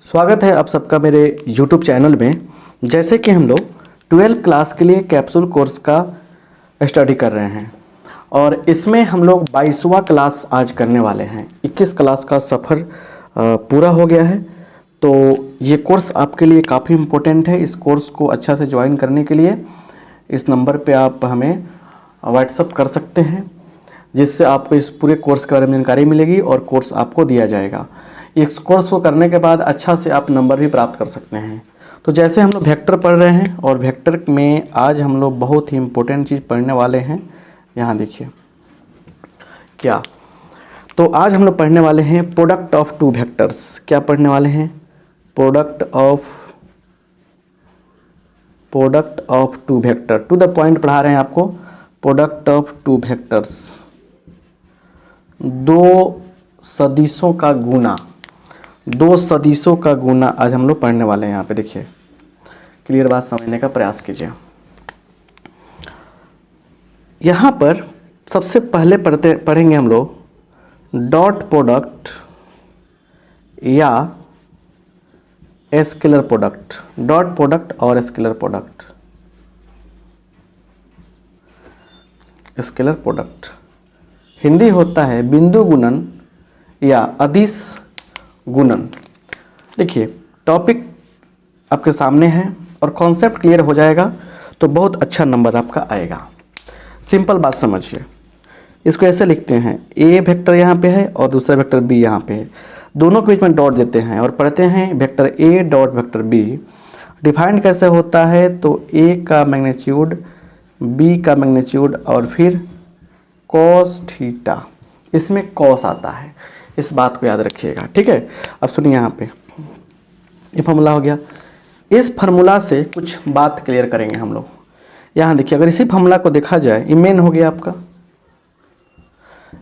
स्वागत है आप सबका मेरे YouTube चैनल में। जैसे कि हम लोग 12th क्लास के लिए कैप्सूल कोर्स का स्टडी कर रहे हैं और इसमें हम लोग 22वां क्लास आज करने वाले हैं। 21 क्लास का सफ़र पूरा हो गया है, तो ये कोर्स आपके लिए काफ़ी इम्पोर्टेंट है। इस कोर्स को अच्छा से ज्वाइन करने के लिए इस नंबर पे आप हमें व्हाट्सअप कर सकते हैं, जिससे आपको इस पूरे कोर्स के बारे में जानकारी मिलेगी और कोर्स आपको दिया जाएगा। इस कोर्स को करने के बाद अच्छा से आप नंबर भी प्राप्त कर सकते हैं। तो जैसे हम लोग वेक्टर पढ़ रहे हैं और वेक्टर में आज हम लोग बहुत ही इम्पोर्टेंट चीज़ पढ़ने वाले हैं। यहाँ देखिए क्या, तो आज हम लोग पढ़ने वाले हैं प्रोडक्ट ऑफ टू वेक्टर्स। क्या पढ़ने वाले हैं? Product of two vector. To the point पढ़ा रहे हैं आपको। प्रोडक्ट ऑफ टू वेक्टर्स, दो सदिशों का गुना आज हम लोग पढ़ने वाले हैं। यहाँ पे देखिए, क्लियर बात समझने का प्रयास कीजिए। यहाँ पर सबसे पहले पढ़ेंगे हम लोग डॉट प्रोडक्ट या स्केलर प्रोडक्ट। डॉट प्रोडक्ट और scalar product. Scalar product Hindi होता है बिंदु गुणन या अदिश गुणन। देखिए, टॉपिक आपके सामने है और कॉन्सेप्ट क्लियर हो जाएगा तो बहुत अच्छा नंबर आपका आएगा। सिंपल बात समझिए, इसको ऐसे लिखते हैं, ए वेक्टर यहाँ पे है और दूसरा वेक्टर बी यहाँ पे है, दोनों के बीच में डॉट देते हैं और पढ़ते हैं vector A dot vector B. Defined कैसे होता है? तो ए का मैग्नीट्यूड, बी का मैग्नीट्यूड और फिर कॉस थीटा। इसमें कॉस आता है, इस बात को याद रखिएगा, ठीक है। अब सुनिए, यहाँ पे ये फार्मूला हो गया। इस फार्मूला से कुछ बात क्लियर करेंगे हम लोग। यहाँ देखिए, अगर इसी फार्मूला को देखा जाए, ये मेन हो गया आपका।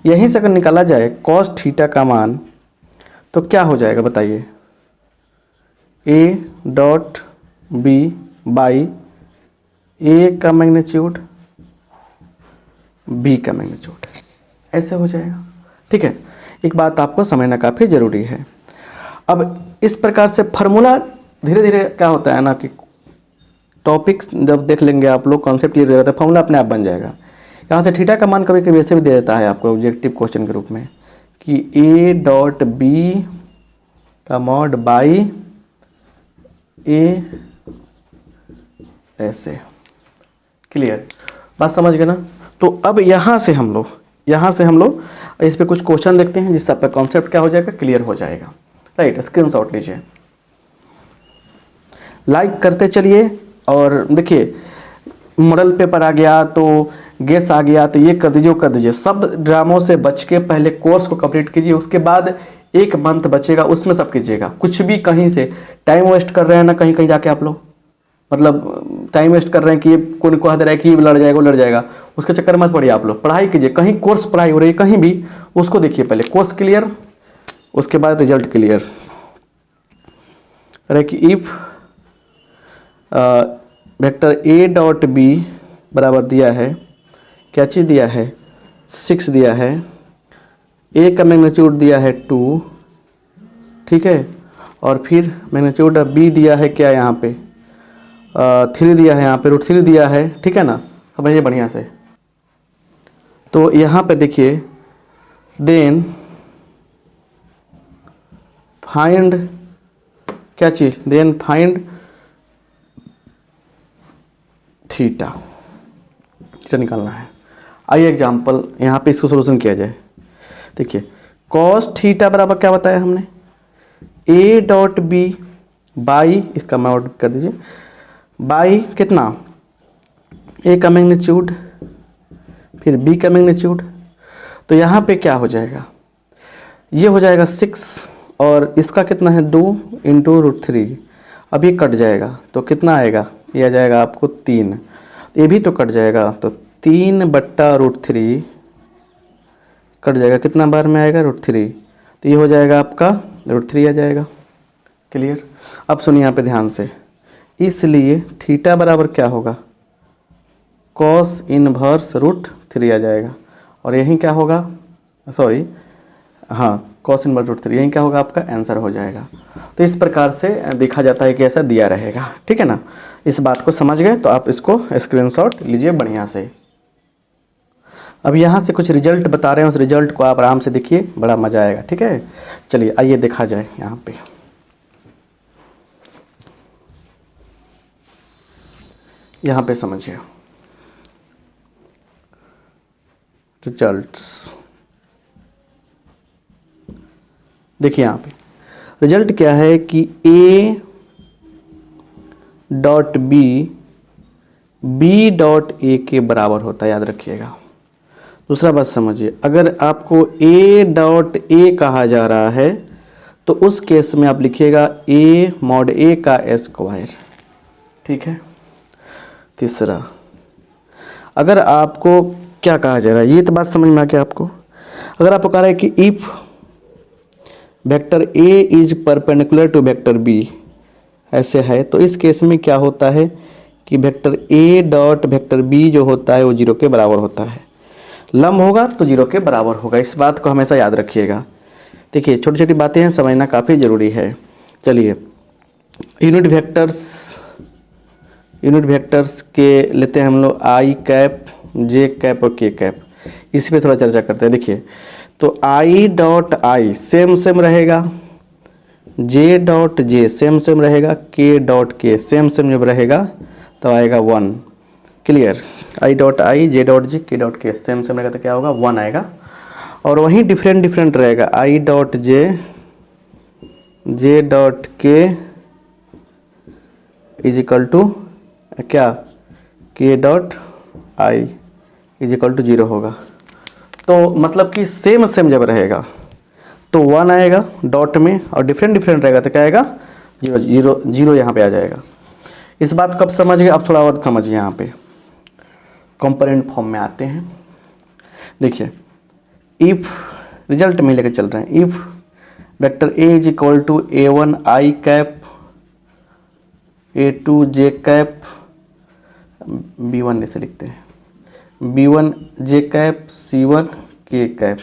यहीं से अगर निकाला जाए कॉस थीटा का मान तो क्या हो जाएगा बताइए? ए डॉट बी बाई ए का मैग्नीट्यूड, बी का मैग्नीट्यूड, ऐसे हो जाएगा, ठीक है। एक बात आपको समझना काफ़ी ज़रूरी है। अब इस प्रकार से फार्मूला धीरे धीरे क्या होता है ना कि टॉपिक्स जब देख लेंगे आप लोग, कॉन्सेप्ट क्लियर हो जाता है, फार्मूला अपने आप बन जाएगा। यहाँ से थीटा का मान कभी कभी ऐसे भी दे देता है आपको ऑब्जेक्टिव क्वेश्चन के रूप में कि ए डॉट बी का मॉड बाई ए, ऐसे। क्लियर बात समझ गए ना? तो अब यहाँ से हम लोग इस पे कुछ क्वेश्चन देखते हैं, जिससे आपका कॉन्सेप्ट क्या हो जाएगा, क्लियर हो जाएगा। राइट, स्क्रीनशॉट लीजिए, लाइक करते चलिए। और देखिए, मॉडल पेपर आ गया तो गेस आ गया तो ये कर दीजिए, वो कर दीजिए। सब ड्रामों से बच के पहले कोर्स को कंप्लीट कीजिए, उसके बाद एक मंथ बचेगा उसमें सब कीजिएगा। कुछ भी कहीं से टाइम वेस्ट कर रहे हैं ना, कहीं कहीं जाके आप लोग मतलब टाइम वेस्ट कर रहे हैं कि ये कोई कह दे रहा है कि ये लड़ जाएगा वो लड़ जाएगा, उसके चक्कर मत पड़िए। आप लोग पढ़ाई कीजिए, कहीं कोर्स पढ़ाई हो रही है कहीं भी, उसको देखिए पहले। कोर्स क्लियर, उसके बाद रिजल्ट क्लियर। अरे कि if vector A dot B बराबर दिया है, क्या चीज़ दिया है? 6 दिया है, ए का मैग्नीट्यूड दिया है 2, ठीक है, और फिर मैग्नीट्यूड बी दिया है क्या यहाँ पे 3 दिया है, यहाँ पे √3 दिया है, ठीक है ना। समझिए बढ़िया से। तो यहाँ पे देखिए, देन फाइंड क्या चीज़? देन फाइंड थीटा निकालना है। आइए एग्जाम्पल यहाँ पे इसको सोल्यूशन किया जाए। देखिए, कॉस थीटा बराबर क्या बताया हमने? ए डॉट बी बाई, इसका मॉड कर दीजिए, बाई कितना? ए का मैग्नीट्यूड फिर बी का मैग्नीट्यूड। तो यहाँ पे क्या हो जाएगा? ये हो जाएगा 6 और इसका कितना है 2 इंटू √3। अब ये कट जाएगा तो कितना आएगा? ये आ जाएगा आपको 3। ये भी तो कट जाएगा तो 3/√3 कट जाएगा, कितना बार में आएगा? √3। तो ये हो जाएगा आपका √3 आ जाएगा। क्लियर? अब सुनिए यहाँ पे ध्यान से, इसलिए थीटा बराबर क्या होगा? कॉस इनवर्स √3 आ जाएगा। और यहीं क्या होगा? सॉरी, हाँ, cos इनवर्स रूट 3, यही क्या होगा आपका आंसर हो जाएगा। तो इस प्रकार से देखा जाता है कि ऐसा दिया रहेगा, ठीक है ना। इस बात को समझ गए तो आप इसको स्क्रीनशॉट लीजिए बढ़िया से। अब यहाँ से कुछ रिजल्ट बता रहे हैं, उस रिजल्ट को आप आराम से देखिए, बड़ा मज़ा आएगा, ठीक है। चलिए आइए देखा जाए यहाँ पे। यहाँ पे समझिए रिजल्ट्स, देखिए यहाँ पे रिजल्ट क्या है कि A dot B dot A के बराबर होता है, याद रखिएगा। दूसरा बात समझिए, अगर आपको A डॉट A कहा जा रहा है तो उस केस में आप लिखिएगा A मॉड A का स्क्वायर, ठीक है। तीसरा, अगर आपको क्या कहा जा रहा है, ये तो बात समझ में आ गया आपको। अगर आपको कह रहा है कि if vector A is perpendicular to vector B, ऐसे है, तो इस केस में क्या होता है कि vector A dot vector B जो होता है वो 0 के बराबर होता है। लंब होगा तो 0 के बराबर होगा, इस बात को हमेशा याद रखिएगा। देखिए छोटी छोटी बातें हैं, समझना काफ़ी ज़रूरी है। चलिए यूनिट वेक्टर्स के लेते हैं हम लोग I कैप, J कैप और K कैप, इसी पे थोड़ा चर्चा करते हैं। देखिए तो I डॉट I सेम रहेगा, J डॉट J सेम रहेगा, K डॉट K सेम जब रहेगा तो आएगा 1। Clear, I dot I, J dot J, K dot K same रहेगा तो क्या होगा 1 आएगा। और वहीं डिफरेंट रहेगा, I dot J, J dot K is equal to क्या, K dot I is equal to 0 होगा। तो मतलब कि सेम जब रहेगा तो 1 आएगा डॉट में, और डिफरेंट रहेगा तो क्या आएगा 0 यहाँ पे आ जाएगा। इस बात को अब समझ गए। अब थोड़ा और समझिए, यहाँ पे कंपोनेंट फॉर्म में आते हैं। देखिए इफ़ रिजल्ट में लेकर चल रहे हैं, if vector A is equal to A1 I cap, A2 J cap, B1 ऐसे लिखते हैं, B1 J cap, C1 K cap,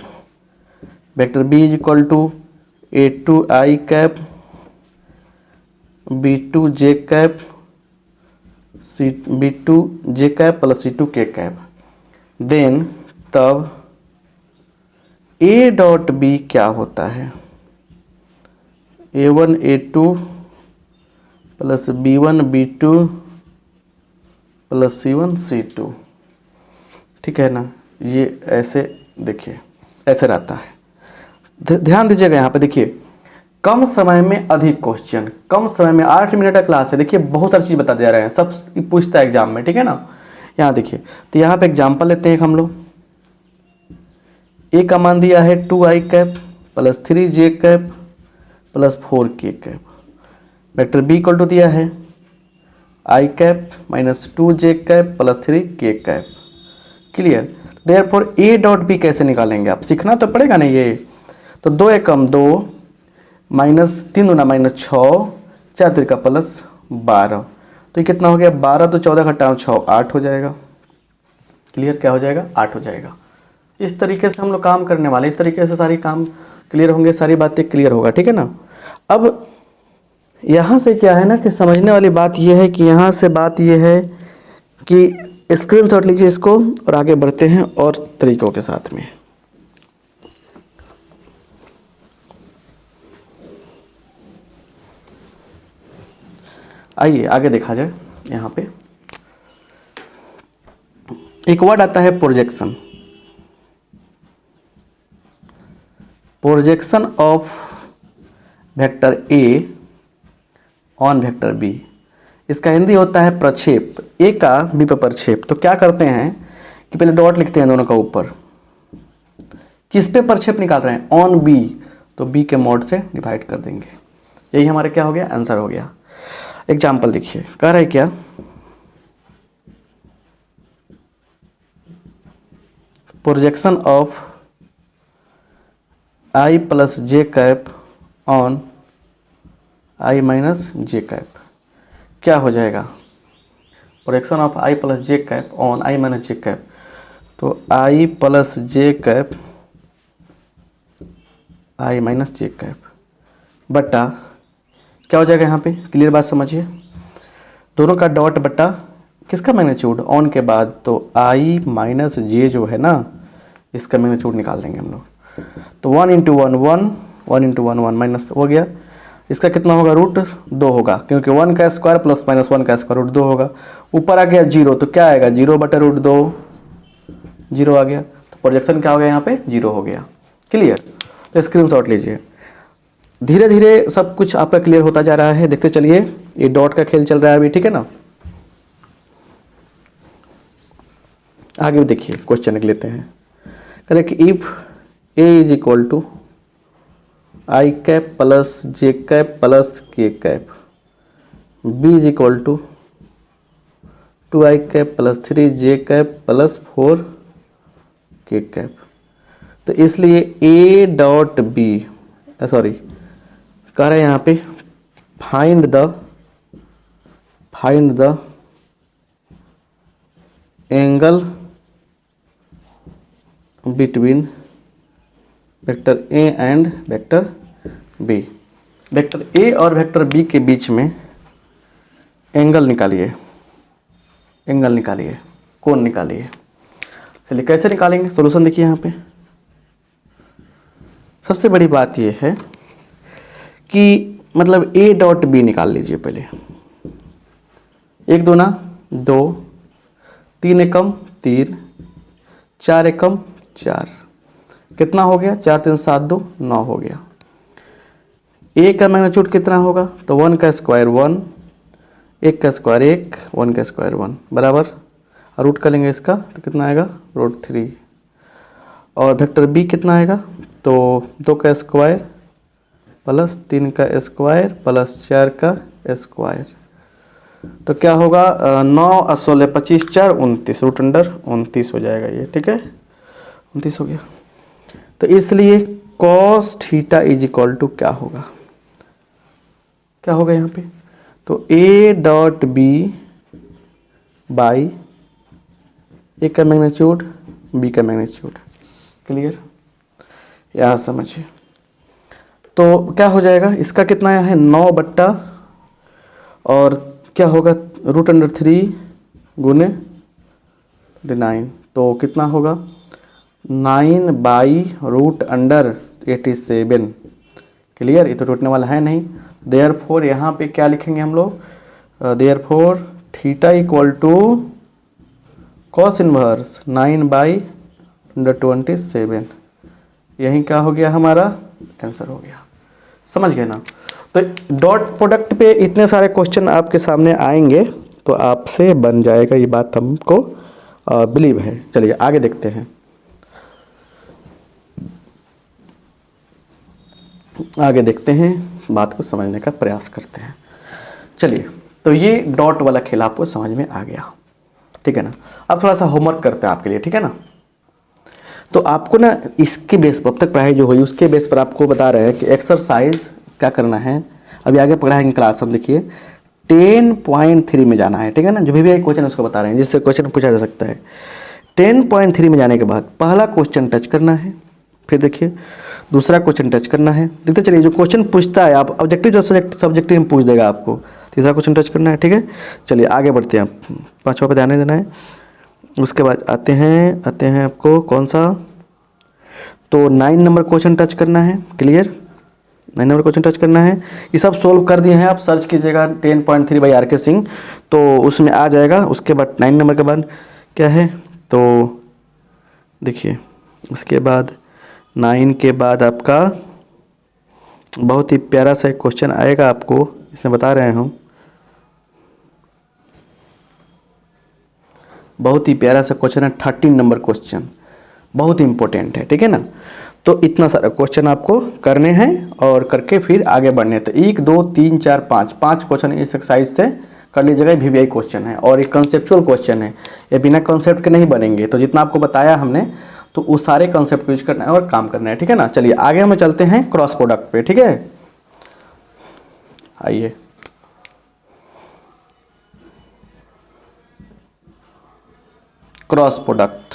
vector B is equal to A2 I cap, B2 J cap, B2 J cap plus C2 K cap. Then तब A dot B क्या होता है, A1 A2 plus B1 B2 plus C1 C2, ठीक है ना। ये ऐसे देखिए ऐसे रहता है। ध्यान दीजिएगा यहाँ पे, देखिए कम समय में अधिक क्वेश्चन, कम समय में 8 मिनट का क्लास है। देखिए बहुत सारी चीज़ बता दे रहे हैं, सब पूछता है एग्जाम में, ठीक है ना। यहाँ देखिए, तो यहाँ पे एग्जाम्पल लेते हैं हम लोग। ए का मान दिया है 2I cap plus 3J cap plus 4K cap. Vector B equal to दिया है I cap minus 2J cap plus 3K cap. Clear. Therefore A dot B कैसे निकालेंगे, आप सीखना तो पड़ेगा ना ये। तो 2 एकम 2 माइनस 3 दूना माइनस 6, 4 त्रिका प्लस 12, तो ये कितना हो गया 12, तो 14 घटाओ 6 8 हो जाएगा। क्लियर, क्या हो जाएगा 8 हो जाएगा। इस तरीके से हम लोग काम करने वाले, इस तरीके से सारी काम क्लियर होंगे, सारी बातें क्लियर होगा, ठीक है ना। अब यहाँ से क्या है ना कि समझने वाली बात यह है कि यहाँ से बात यह है कि स्क्रीनशॉट लीजिए इसको और आगे बढ़ते हैं और तरीकों के साथ में। आइए आगे देखा जाए। यहाँ पे एक वर्ड आता है projection, projection of vector A on vector B। इसका हिंदी होता है प्रक्षेप, A का B पर प्रक्षेप। तो क्या करते हैं कि पहले डॉट लिखते हैं दोनों का ऊपर, किस पे प्रक्षेप निकाल रहे हैं ऑन B, तो B के मॉड से डिवाइड कर देंगे। यही हमारे क्या हो गया आंसर हो गया। एग्जाम्पल देखिए, कह रहा है क्या, projection of I plus J cap on I minus J cap. क्या हो जाएगा, projection of I plus J cap on I minus J cap, तो I plus J cap I minus J cap बटा क्या हो जाएगा यहाँ पे, क्लियर बात समझिए, दोनों का डॉट बटा किसका मैग्नीट्यूड ऑन के बाद, तो आई माइनस जे जो है ना इसका मैग्नीट्यूड निकाल देंगे हम लोग। तो 1 इंटू 1 1, 1 इंटू 1 1 माइनस हो गया, इसका कितना होगा रूट 2 होगा, क्योंकि 1 का स्क्वायर प्लस माइनस 1 का स्क्वायर रूट 2 होगा। ऊपर आ गया 0 तो क्या आएगा 0 बटा रूट 2, 0 आ गया, तो प्रोजेक्शन क्या हो गया यहाँ पे 0 हो गया। क्लियर, तो स्क्रीनशॉट लीजिए। धीरे धीरे सब कुछ आपका क्लियर होता जा रहा है, देखते चलिए। ये डॉट का खेल चल रहा है अभी, ठीक है ना। आगे भी देखिए क्वेश्चन लिख लेते हैं। कहते हैं कि if A is equal to I cap plus J cap plus K cap, B is equal to 2 I cap plus 3 J cap plus 4 K cap, तो इसलिए ए डॉट बी, सॉरी कह रहे हैं यहाँ पे find the angle between vector A and vector B. Vector A और vector B के बीच में एंगल निकालिए, कोण निकालिए। चलिए कैसे निकालेंगे, सॉल्यूशन देखिए यहाँ पे। सबसे बड़ी बात यह है कि मतलब ए डॉट बी निकाल लीजिए पहले। 1 दूना 2, 3 एकम 3, 4 एकम 4, कितना हो गया 4 3 7 2 9 हो गया। ए का मैग्नीट्यूड कितना होगा, तो 1 का स्क्वायर 1, 1 का स्क्वायर 1, 1 का स्क्वायर 1 बराबर, रूट कर लेंगे इसका तो कितना आएगा रूट 3। और वेक्टर बी कितना आएगा, तो 2 का स्क्वायर प्लस 3 का स्क्वायर प्लस 4 का स्क्वायर, तो क्या होगा 9 16 25 4 29, रूट अंडर 29 हो जाएगा ये, ठीक है 29 हो गया। तो इसलिए cos theta is equal to क्या होगा, यहाँ पे, तो A dot B by A का मैग्नीट्यूड बी का मैग्नीट्यूड। क्लियर, यहाँ समझिए। तो क्या हो जाएगा, इसका कितना है 9 बट्टा और क्या होगा रूट अंडर 3 गुने 9, तो कितना होगा 9 बाई रूट अंडर 87। क्लियर, ये तो टूटने वाला है नहीं। देयरफॉर यहाँ पे क्या लिखेंगे हम लोग, therefore theta equal to cos inverse 9 by under 27। यही क्या हो गया हमारा आंसर हो गया, समझ गए ना। तो डॉट प्रोडक्ट पे इतने सारे क्वेश्चन आपके सामने आएंगे तो आपसे बन जाएगा, ये बात हमको बिलीव है। चलिए आगे देखते हैं, बात को समझने का प्रयास करते हैं। चलिए, तो ये डॉट वाला खेल आपको समझ में आ गया, ठीक है ना। अब थोड़ा सा होमवर्क करते हैं आपके लिए, ठीक है ना। तो आपको ना इसके बेस पर अब तक पढ़ाई जो हुई उसके बेस पर आपको बता रहे हैं कि एक्सरसाइज क्या करना है। अभी आगे पढ़ाएंगे क्लास, हम देखिए 10.3 में जाना है, ठीक है ना। जो भी क्वेश्चन उसको बता रहे हैं जिससे क्वेश्चन पूछा जा सकता है। 10.3 में जाने के बाद पहला क्वेश्चन टच करना है, फिर देखिए दूसरा क्वेश्चन टच करना है। देखते चलिए जो क्वेश्चन पूछता है आप ऑब्जेक्टिव जो सब्जेक्टिव में पूछ देगा आपको। तीसरा क्वेश्चन टच करना है, ठीक है। चलिए आगे बढ़ते हैं, 5वां पे ध्यान देना है। उसके बाद आते हैं आपको कौन सा, तो 9 नंबर क्वेश्चन टच करना है। क्लियर, 9 नंबर क्वेश्चन टच करना है। ये सब सोल्व कर दिए हैं, आप सर्च कीजिएगा 10.3 बाई आर के सिंह, तो उसमें आ जाएगा। उसके बाद 9 नंबर के बाद क्या है, तो देखिए उसके बाद 9 के बाद आपका बहुत ही प्यारा सा एक क्वेश्चन आएगा आपको, इसमें बता रहे हैं हम, बहुत ही प्यारा सा क्वेश्चन है 13 नंबर क्वेश्चन, बहुत ही इंपॉर्टेंट है, ठीक है ना। तो इतना सारा क्वेश्चन आपको करने हैं और करके फिर आगे बढ़ने। तो 1 2 3 4 5 क्वेश्चन इस एक्सरसाइज से कर लीजिएगा। वीवीआई क्वेश्चन है और ये कंसेप्चुअल क्वेश्चन है, ये बिना कंसेप्ट के नहीं बनेंगे। तो जितना आपको बताया हमने तो उस सारे कंसेप्ट यूज करना है और काम करना है, ठीक है ना। चलिए आगे हम चलते हैं क्रॉस प्रोडक्ट पे, ठीक है। आइए क्रॉस प्रोडक्ट,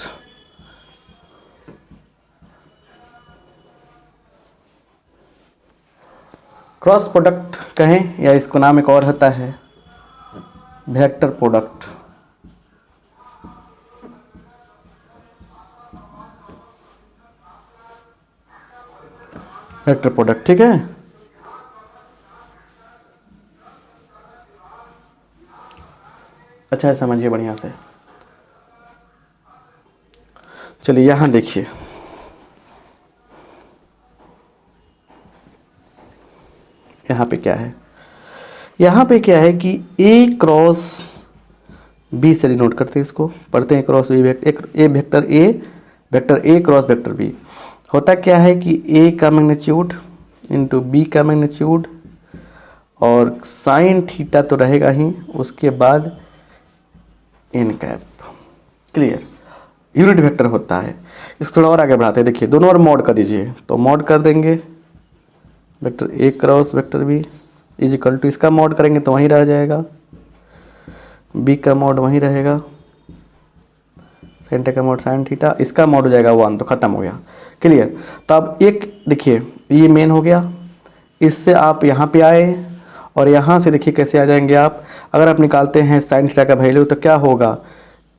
क्रॉस प्रोडक्ट कहें या इसको नाम एक और होता है वेक्टर प्रोडक्ट। वेक्टर प्रोडक्ट, ठीक है। अच्छा है, समझिए बढ़िया से। चलिए यहां देखिए, यहाँ पे क्या है, यहाँ पे क्या है कि ए क्रॉस बी से डिनोट करते हैं, इसको पढ़ते हैं cross B vector A cross vector B. होता क्या है कि ए का मैग्नीट्यूड इंटू बी का मैग्नीट्यूड और साइन थीटा तो रहेगा ही, उसके बाद N cap. Clear, unit vector होता है। इसको थोड़ा और आगे बढ़ाते हैं, देखिए दोनों और मॉड कर दीजिए, तो मॉड कर देंगे vector A cross vector B is equal to, इसका मॉड करेंगे तो वहीं रह जाएगा, बी का मॉड वहीं रहेगा, साइन का मॉड साइन थीटा, इसका मॉड हो जाएगा 1, तो खत्म हो गया। क्लियर। तो अब एक देखिए ये मेन हो गया, इससे आप यहाँ पे आए और यहाँ से देखिए कैसे आ जाएंगे आप। अगर आप निकालते हैं साइन थीटा का वैल्यू तो क्या होगा,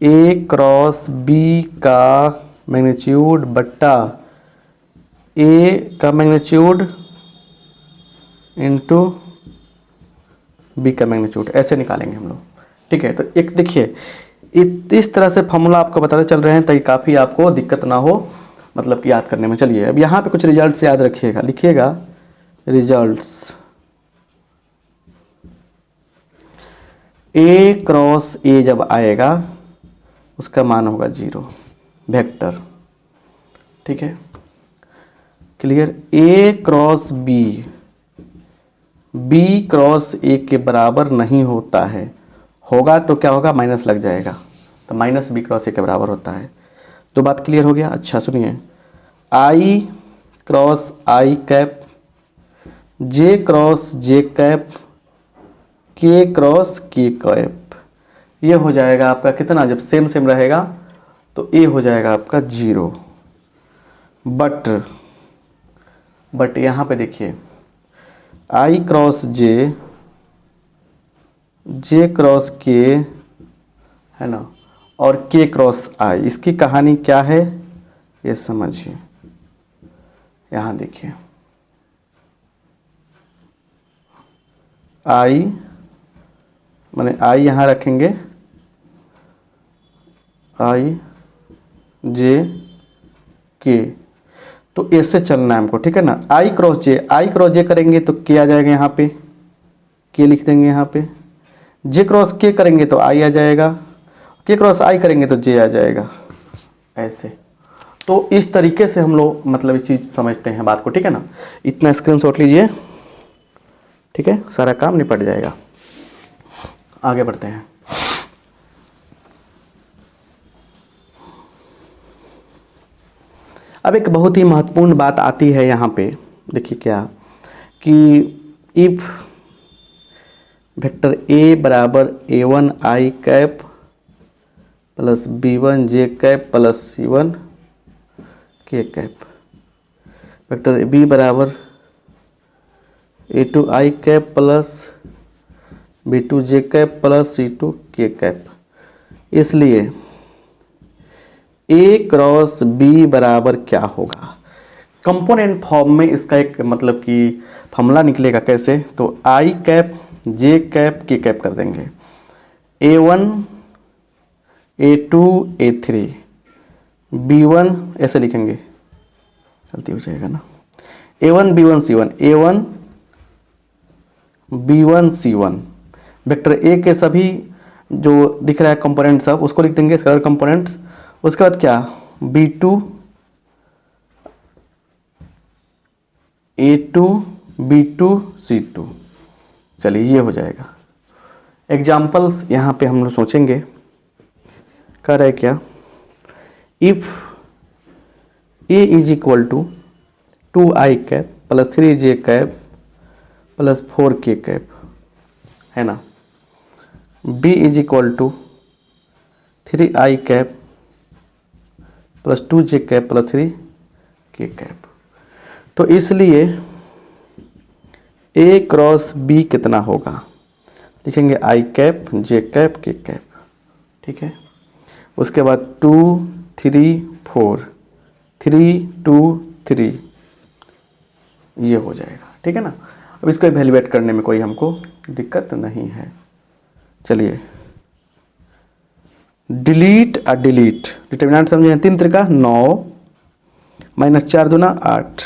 ए क्रॉस बी का मैग्नीट्यूड बट्टा ए का मैग्नीट्यूड इंटू बी का मैग्नीट्यूड, ऐसे निकालेंगे हम लोग। ठीक है, तो एक देखिए इस तरह से फॉर्मूला आपको बताते चल रहे हैं ताकि काफ़ी आपको दिक्कत ना हो, मतलब कि याद करने में। चलिए अब यहाँ पे कुछ रिजल्ट्स याद रखिएगा, लिखिएगा रिजल्ट्स। ए क्रॉस ए जब आएगा उसका मान होगा 0 वेक्टर, ठीक है। Clear. A cross B cross A के बराबर नहीं होता है, होगा तो क्या होगा, माइनस लग जाएगा, तो माइनस बी क्रॉस ए के बराबर होता है। तो बात क्लियर हो गया। अच्छा सुनिए, आई क्रॉस आई कैप, जे क्रॉस जे कैप, के क्रॉस के कैप, ये हो जाएगा आपका कितना, जब सेम सेम रहेगा तो ए हो जाएगा आपका 0। बट यहाँ पे देखिए आई क्रॉस जे क्रॉस के है ना, और के क्रॉस आई, इसकी कहानी क्या है ये समझिए। यहाँ देखिए आई माने आई यहाँ रखेंगे, आई जे के, तो ऐसे चलना है हमको, ठीक है ना। आई क्रॉस जे करेंगे तो के आ जाएगा, यहाँ पे के लिख देंगे, यहाँ पे जे क्रॉस के करेंगे तो आई आ जाएगा, के क्रॉस आई करेंगे तो जे आ जाएगा, ऐसे। तो इस तरीके से हम लोग मतलब इस चीज़ समझते हैं बात को, ठीक है ना। इतना स्क्रीनशॉट लीजिए, ठीक है, सारा काम निपट जाएगा। आगे बढ़ते हैं। अब एक बहुत ही महत्वपूर्ण बात आती है यहाँ पे, देखिए क्या, कि इफ वेक्टर ए बराबर a1 I cap plus b1 J cap plus c1 K cap, vector B बराबर a2 I cap plus b2 J cap plus c2 K cap. इसलिए ए क्रॉस बी बराबर क्या होगा, कंपोनेंट फॉर्म में इसका एक मतलब कि फॉर्मूला निकलेगा कैसे, तो आई कैप जे कैप के कैप कर देंगे, a1 a2 a3 b1, ऐसे लिखेंगे, गलती हो जाएगा ना, a1 b1 c1, a1 b1 c1, vector A के सभी जो दिख रहा है कंपोनेंट सब उसको लिख देंगे, स्केलर कंपोनेंट्स। उसके बाद क्या, b2 a2 b2 c2, चलिए ये हो जाएगा। एग्जाम्पल्स यहाँ पे हम लोग सोचेंगे, कह रहे क्या, if a is equal to 2 I cap plus 3 J cap plus 4 K cap, है ना, b is equal to 3 I cap plus 2 J cap plus 3 K cap. तो इसलिए ए क्रॉस बी कितना होगा, लिखेंगे आई कैप जे कैप के कैप, ठीक है। उसके बाद 2 3 4 3 2 3 ये हो जाएगा, ठीक है ना। अब इसको इवैल्यूएट करने में कोई हमको दिक्कत नहीं है। चलिए डिलीट और डिलीट, डिटर्मिनेंट समझे, 3 त्रिका 9 माइनस 4 दूना 8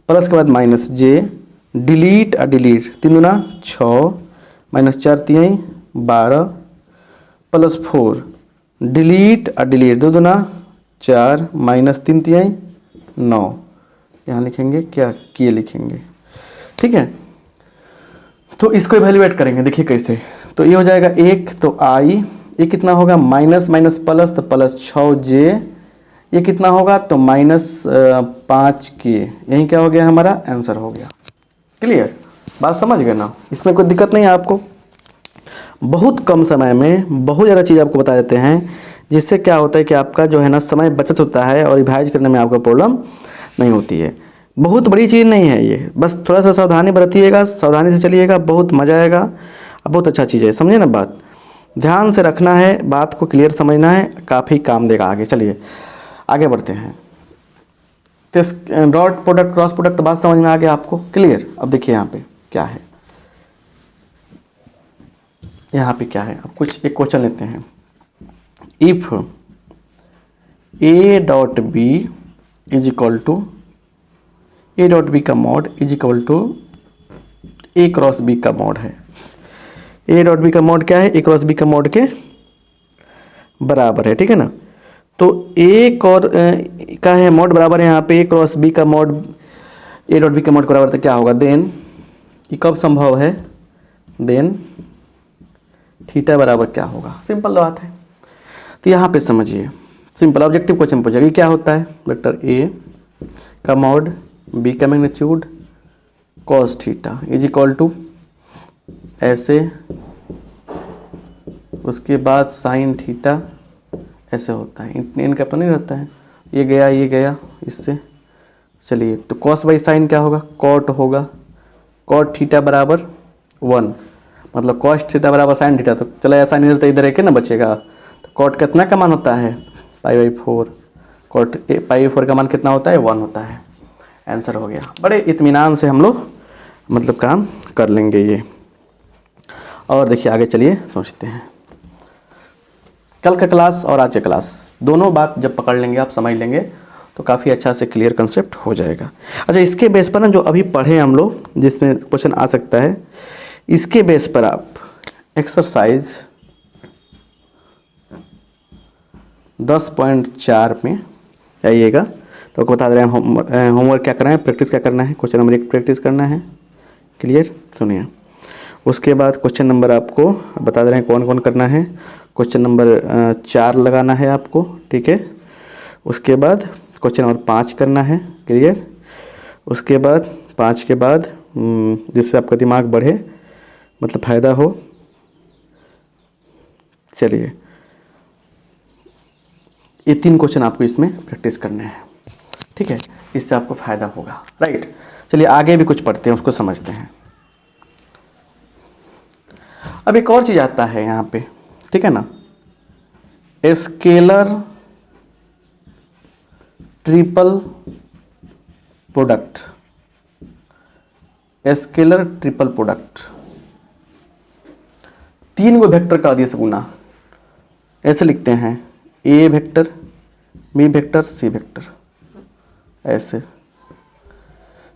प्लस के बाद माइनस जे, डिलीट और डिलीट 3 दूना 6 माइनस 4 3 12 प्लस 4 डिलीट और डिलीट 2 दूना 4 माइनस 3 3 9, यहाँ लिखेंगे क्या किए लिखेंगे, ठीक है। तो इसको इवैल्यूएट करेंगे, देखिए कैसे। तो ये हो जाएगा 1 तो आई, ये कितना होगा माइनस माइनस प्लस तो प्लस 6 जे, ये कितना होगा तो माइनस 5 के, यही क्या हो गया हमारा आंसर हो गया। क्लियर, बात समझ गए ना, इसमें कोई दिक्कत नहीं है आपको। बहुत कम समय में बहुत ज़्यादा चीज़ आपको बता देते हैं, जिससे क्या होता है कि आपका जो है ना समय बचत होता है और रिवाइज करने में आपको प्रॉब्लम नहीं होती है। बहुत बड़ी चीज़ नहीं है ये, बस थोड़ा सा सावधानी बरतिएगा, सावधानी से चलिएगा, बहुत मज़ा आएगा, बहुत अच्छा चीज़ है, समझे ना बात। ध्यान से रखना है, बात को क्लियर समझना है, काफ़ी काम देगा आगे। चलिए आगे बढ़ते हैं। तो डॉट प्रोडक्ट क्रॉस प्रोडक्ट तो बात समझ में आ गया आपको, क्लियर। अब देखिए यहाँ पे क्या है, यहाँ पे क्या है, अब कुछ एक क्वेश्चन लेते हैं। If A dot B is equal to, A dot B का mod is equal to A cross B का मॉड है। ए डॉट बी का मॉड क्या है, ए क्रॉस बी का मॉड के बराबर है, ठीक है ना। तो ए और का है मॉड बराबर है, यहाँ पे ए क्रॉस बी का मॉड ए डॉट बी का मॉड के बराबर, तो क्या होगा देन, ये कब संभव है, देन थीटा बराबर क्या होगा, सिंपल बात है। तो यहाँ पे समझिए, सिंपल ऑब्जेक्टिव क्वेश्चन पूछेगा, ये क्या होता है, वेक्टर ए का मॉड बी का magnitude cos theta is equal to ऐसे, उसके बाद साइन थीटा ऐसे होता है, इनका तो नहीं रहता है, ये गया इससे। चलिए तो कॉस बाई साइन क्या होगा, कॉट होगा, कॉट थीटा बराबर 1, मतलब कॉस थीटा बराबर साइन थीटा, तो चला साइन इधर तो इधर एक ना बचेगा, तो कॉट कितना का मान होता है π/4, कॉट π/4 का मान कितना होता है 1 होता है, आंसर हो गया। बड़े इत्मीनान से हम लोग मतलब काम कर लेंगे ये। और देखिए आगे चलिए सोचते हैं, कल का क्लास और आज का क्लास दोनों बात जब पकड़ लेंगे आप, समझ लेंगे, तो काफ़ी अच्छा से क्लियर कंसेप्ट हो जाएगा। अच्छा, इसके बेस पर ना जो अभी पढ़े हम लोग, जिसमें क्वेश्चन आ सकता है, इसके बेस पर आप एक्सरसाइज 10.4 में आइएगा। तो आपको बता दे रहे हैं होमवर्क क्या करना है, प्रैक्टिस क्या करना है। क्वेश्चन नंबर 1 प्रैक्टिस करना है, क्लियर, सुनिए। उसके बाद क्वेश्चन नंबर आपको बता दे रहे हैं कौन कौन करना है। क्वेश्चन नंबर 4 लगाना है आपको, ठीक है। उसके बाद क्वेश्चन नंबर 5 करना है, क्लियर। उसके बाद 5 के बाद जिससे आपका दिमाग बढ़े, मतलब फ़ायदा हो। चलिए ये 3 क्वेश्चन आपको इसमें प्रैक्टिस करने हैं, ठीक है, इससे आपको फ़ायदा होगा, राइट। चलिए आगे भी कुछ पढ़ते हैं, उसको समझते हैं। अब एक और चीज़ आता है यहाँ पे, ठीक है ना, scalar triple product, scalar triple product, 3 गो वेक्टर का अदिश गुना, ऐसे लिखते हैं, A vector, B vector, C vector, ऐसे।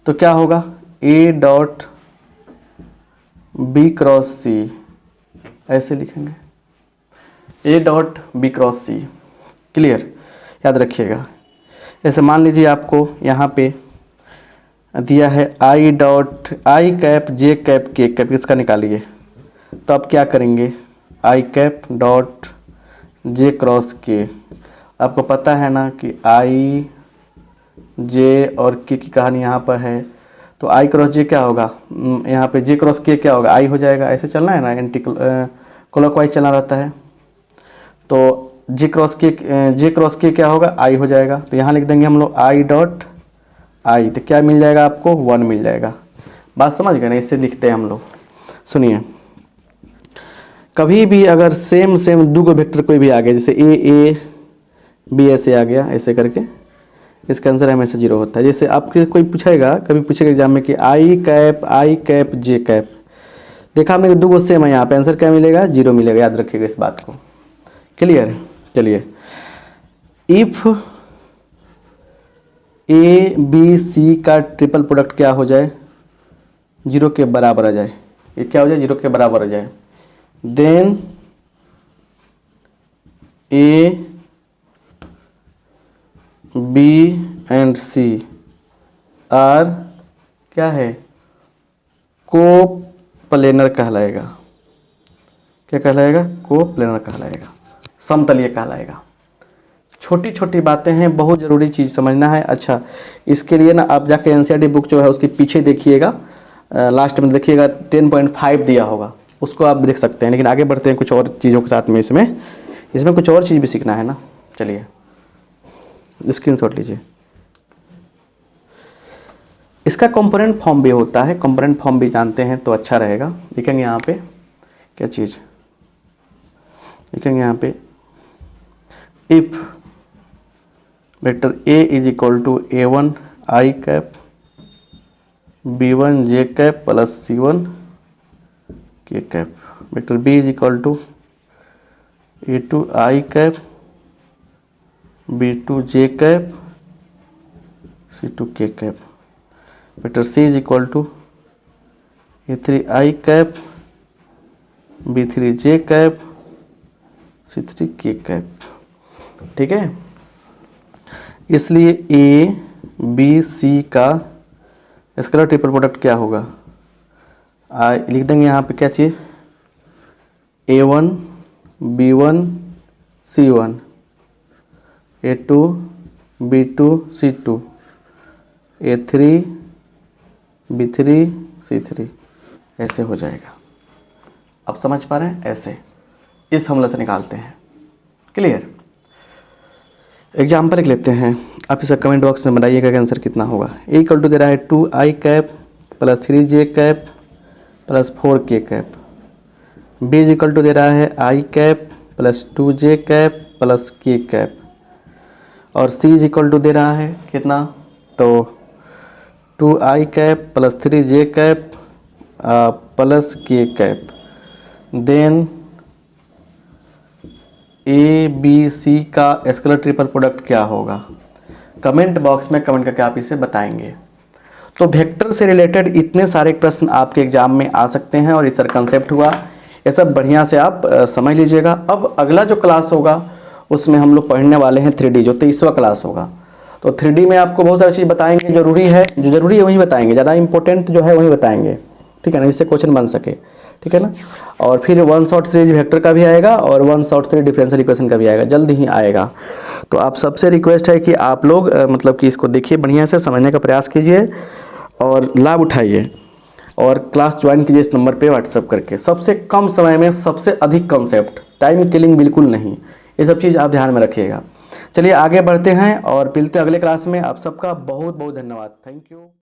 तो क्या होगा, A dot B cross C, ऐसे लिखेंगे, A dot B cross C, clear, याद रखिएगा। जैसे मान लीजिए आपको यहाँ पे दिया है I dot I cap J cap के कैप, इसका निकालिए। तो आप क्या करेंगे, आई कैप डॉट जे क्रॉस के, आपको पता है ना कि आई जे और के की कहानी यहाँ पर है, तो आई क्रॉस जे क्या होगा, यहाँ पे जे क्रॉस के क्या होगा, आई हो जाएगा। ऐसे चलना है ना, एंटी क्लॉकवाइज चलना रहता है, तो जे क्रॉस के क्या होगा, आई हो जाएगा। तो यहाँ लिख देंगे हम लोग आई डॉट आई, तो क्या मिल जाएगा आपको, 1 मिल जाएगा। बात समझ गए ना, इससे लिखते हैं हम लोग। सुनिए, कभी भी अगर सेम दो गो वेक्टर कोई भी आ गया, जैसे ए बी ऐसे आ गया ऐसे करके, इसका आंसर हमेशा 0 होता है। जैसे आपके कोई पूछेगा, कभी पूछेगा एग्जाम में कि आई कैप जे कैप, देखा हमने दो गो सेम है, यहाँ पे आंसर क्या मिलेगा? 0 मिलेगा। याद रखिएगा इस बात को। क्लियर? चलिए, इफ ए बी सी का ट्रिपल प्रोडक्ट क्या हो जाए? 0 के बराबर आ जाए। ये क्या हो जाए? 0 के बराबर आ जाए। Then A B and C are क्या है? कोप्लेनर कहलाएगा। क्या कहलाएगा? कोप्लेनर कहलाएगा, समतलीय कहलाएगा। छोटी छोटी बातें हैं, बहुत ज़रूरी चीज़ समझना है। अच्छा, इसके लिए ना आप जाके एनसीईआरटी बुक जो है उसके पीछे देखिएगा, लास्ट में देखिएगा 10.5 दिया होगा, उसको आप देख सकते हैं। लेकिन आगे बढ़ते हैं कुछ और चीज़ों के साथ में। इसमें कुछ और चीज़ भी सीखना है ना। चलिए, स्क्रीनशॉट लीजिए। इसका कंपोनेंट फॉर्म भी होता है, कंपोनेंट फॉर्म भी जानते हैं तो अच्छा रहेगा। लिखेंगे यहाँ पे क्या चीज़? लिखेंगे यहाँ पे if vector A is equal to A1 I cap B1 J cap plus C1 K cap, vector B is equal to A2 I cap B2 J cap C2 K cap, vector C is equal to A3 I cap B3 J cap C3 K cap. ठीक है, इसलिए ए B C का scalar triple product क्या होगा? लिख देंगे यहाँ पे क्या चीज़? A1 B1 C1 A2 B2 C2 A3 B3 C3, ऐसे हो जाएगा। अब समझ पा रहे हैं? ऐसे इस फॉर्मूला से निकालते हैं। क्लियर? एग्जाम्पल लिख लेते हैं, आप इसे कमेंट बॉक्स में बताइएगा कि आंसर कितना होगा। ए इक्वल टू दे रहा है 2 I cap plus 3 J cap plus 4 K cap. B is equal to दे रहा है I cap plus 2 J cap plus K cap. और सी इज इक्वल टू दे रहा है कितना? तो 2 I cap plus 3 J cap plus K cap. Then A B C का स्केलर ट्रिपल प्रोडक्ट क्या होगा? कमेंट बॉक्स में कमेंट करके आप इसे बताएंगे। तो वेक्टर से रिलेटेड इतने सारे प्रश्न आपके एग्जाम में आ सकते हैं और ये सर कंसेप्ट हुआ, ये सब बढ़िया से आप समझ लीजिएगा। अब अगला जो क्लास होगा उसमें हम लोग पढ़ने वाले हैं 3D, जो 23वां क्लास होगा। तो 3D में आपको बहुत सारी चीज़ बताएंगे, जरूरी है जो जरूरी है वही बताएंगे, ज़्यादा इंपॉर्टेंट जो है वही बताएंगे। ठीक है ना, इससे क्वेश्चन बन सके। ठीक है ना, और फिर 1 शॉर्ट सीरीज वेक्टर का भी आएगा और 1 शॉर्ट सीरीज डिफरेंशियल इक्वेशन का भी आएगा, जल्द ही आएगा। तो आप सबसे रिक्वेस्ट है कि आप लोग मतलब कि इसको देखिए, बढ़िया से समझने का प्रयास कीजिए और लाभ उठाइए, और क्लास ज्वाइन कीजिए इस नंबर पे व्हाट्सअप करके। सबसे कम समय में सबसे अधिक कॉन्सेप्ट, टाइम किलिंग बिल्कुल नहीं, ये सब चीज़ आप ध्यान में रखिएगा। चलिए आगे बढ़ते हैं और मिलते हैं अगले क्लास में। आप सबका बहुत बहुत धन्यवाद। Thank you.